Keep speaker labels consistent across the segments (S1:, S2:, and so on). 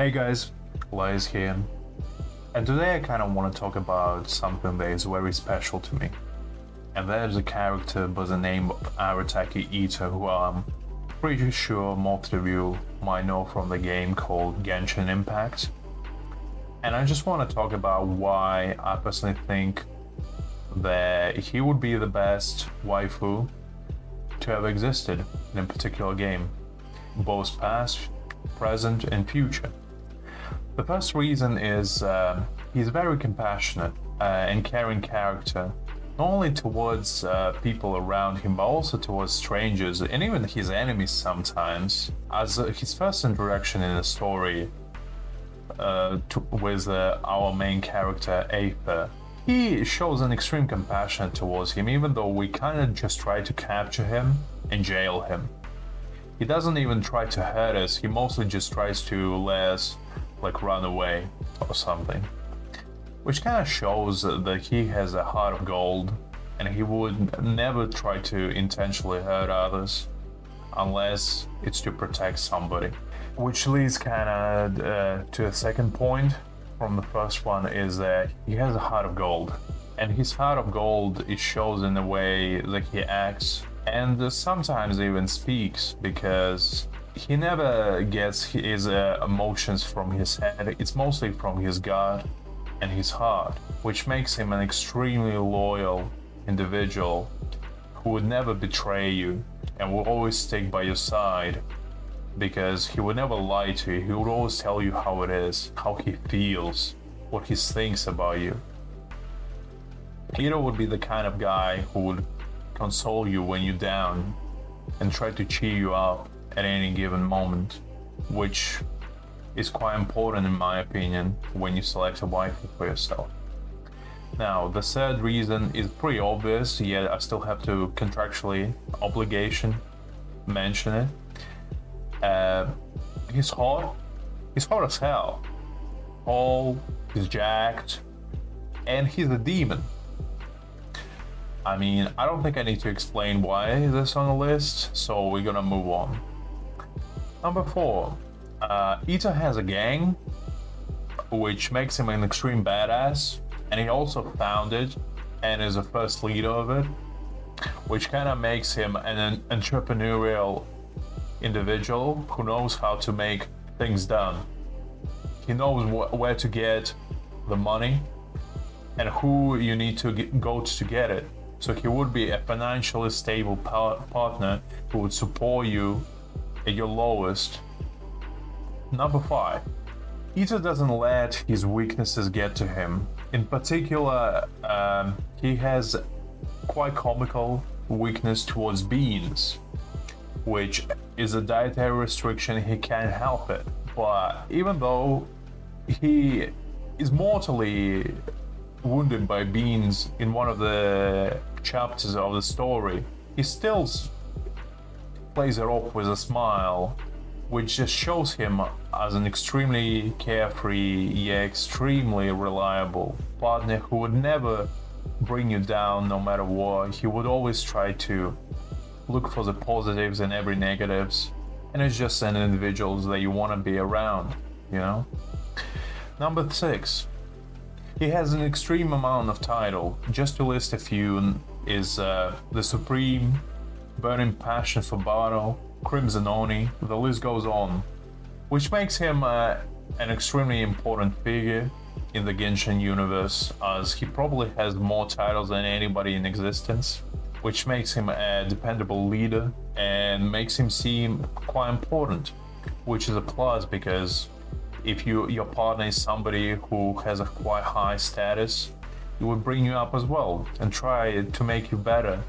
S1: Hey guys, Lies here, and today I kind of want to talk about something that is very special to me, and that is a character by the name of Arataki Itto, who I'm pretty sure most of you might know from the game called Genshin Impact. And I just want to talk about why I personally think that he would be the best waifu to have existed in a particular game, both past, present, and future. The first reason is he's a very compassionate and caring character, not only towards people around him, but also towards strangers and even his enemies sometimes. As his first interaction in the story with our main character, Aether, he shows an extreme compassion towards him, even though we kind of just try to capture him and jail him. He doesn't even try to hurt us, he mostly just tries to let us run away or something, which kind of shows that he has a heart of gold and he would never try to intentionally hurt others unless it's to protect somebody. Which leads kind of to a second point from the first one, is that he has a heart of gold, and his heart of gold, it shows in the way that he acts and sometimes even speaks, because he never gets his emotions from his head. It's mostly from his gut and his heart, which makes him an extremely loyal individual who would never betray you and will always stick by your side, because he would never lie to you. He would always tell you how it is, how he feels, what he thinks about you. Itto would be the kind of guy who would console you when you're down and try to cheer you up at any given moment, which is quite important in my opinion when you select a waifu for yourself. Now, the third reason is pretty obvious, yet I still have to contractually obligation mention it. He's hot. He's hot as hell. Tall, he's jacked, and he's a demon. I mean, I don't think I need to explain why this is on the list, so we're gonna move on. Number 4, Itto has a gang, which makes him an extreme badass, and he also founded and is the first leader of it, which kind of makes him an entrepreneurial individual who knows how to make things done. He knows where to get the money and who you need to go to get it. So he would be a financially stable partner who would support you at your lowest. Number 5, Itto doesn't let his weaknesses get to him. In particular, he has quite comical weakness towards beans, which is a dietary restriction. He can't help it. But even though he is mortally wounded by beans in one of the chapters of the story, he still plays it off with a smile, which just shows him as an extremely carefree yet extremely reliable partner who would never bring you down no matter what. He would always try to look for the positives in every negatives, and it's just an individual that you want to be around, you know? Number 6, he has an extreme amount of title. Just to list a few is the Supreme, Burning Passion for Battle, Crimson Oni, the list goes on, which makes him an extremely important figure in the Genshin universe, as he probably has more titles than anybody in existence, which makes him a dependable leader and makes him seem quite important, which is a plus, because if your partner is somebody who has a quite high status, he would bring you up as well and try to make you better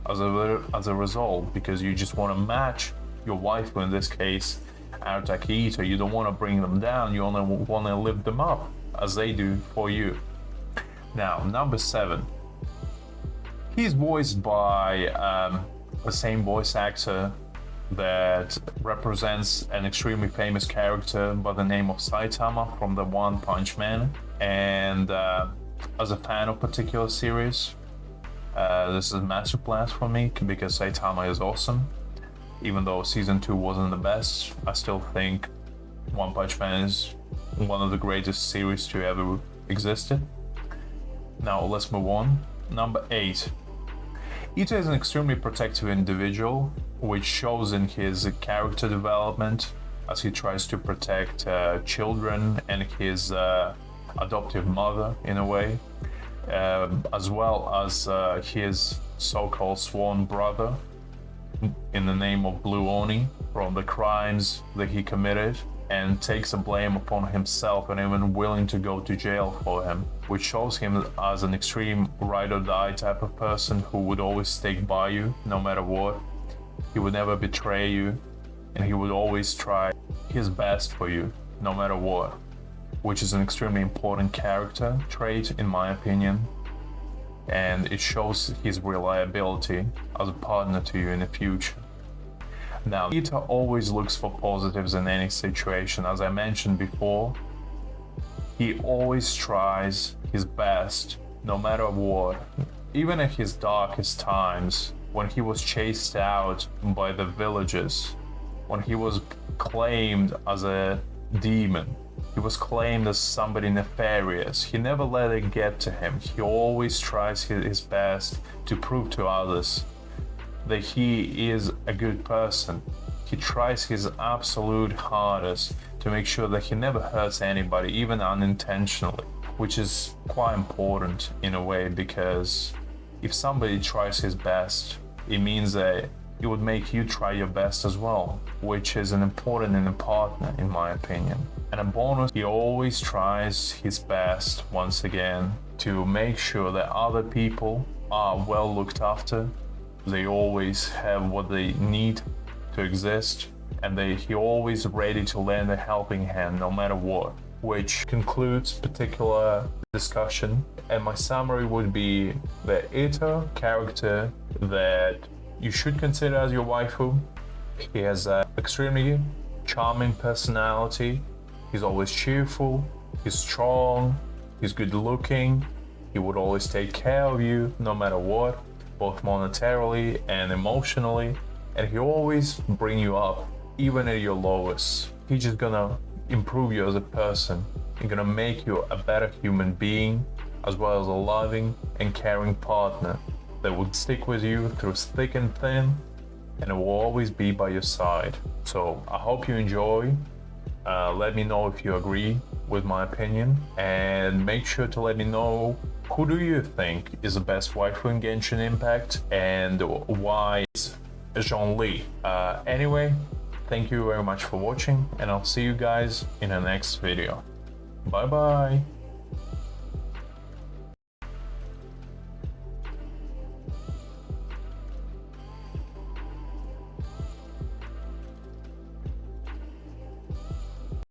S1: as a result, because you just want to match your waifu, in this case Arataki Itto. You don't want to bring them down, you only want to lift them up as they do for you. Now, number 7, he's voiced by the same voice actor that represents an extremely famous character by the name of Saitama from the One Punch Man. And as a fan of particular series, this is a masterclass for me, because Saitama is awesome. Even though season 2 wasn't the best, I still think One Punch Man is one of the greatest series to ever existed. Now let's move on. Number 8. Itto is an extremely protective individual, which shows in his character development as he tries to protect children and his adoptive mother in a way, as well as his so-called sworn brother in the name of Blue Oni from the crimes that he committed, and takes the blame upon himself and even willing to go to jail for him, which shows him as an extreme ride or die type of person who would always stick by you no matter what. He would never betray you, and he would always try his best for you no matter what, which is an extremely important character trait in my opinion, and it shows his reliability as a partner to you in the future. Now, Itto always looks for positives in any situation. As I mentioned before, he always tries his best no matter what. Even at his darkest times, when he was chased out by the villagers, when he was claimed as a demon, he was claimed as somebody nefarious, he never let it get to him. He always tries his best to prove to others that he is a good person. He tries his absolute hardest to make sure that he never hurts anybody, even unintentionally, which is quite important in a way, because if somebody tries his best, it means that it would make you try your best as well, which is an important in a partner in my opinion. And a bonus, he always tries his best once again to make sure that other people are well looked after. They always have what they need to exist, and he always ready to lend a helping hand no matter what, which concludes particular discussion. And my summary would be the Itto character that you should consider as your waifu. He has an extremely charming personality. He's always cheerful, he's strong, he's good looking, he would always take care of you no matter what, both monetarily and emotionally, and he always bring you up even at your lowest. He's just gonna improve you as a person. He's gonna make you a better human being, as well as a loving and caring partner that would stick with you through thick and thin, and it will always be by your side. So I hope you enjoy. Let me know if you agree with my opinion, and make sure to let me know who do you think is the best waifu in Genshin Impact and why it's Zhongli. Anyway, thank you very much for watching, and I'll see you guys in the next video. Bye bye.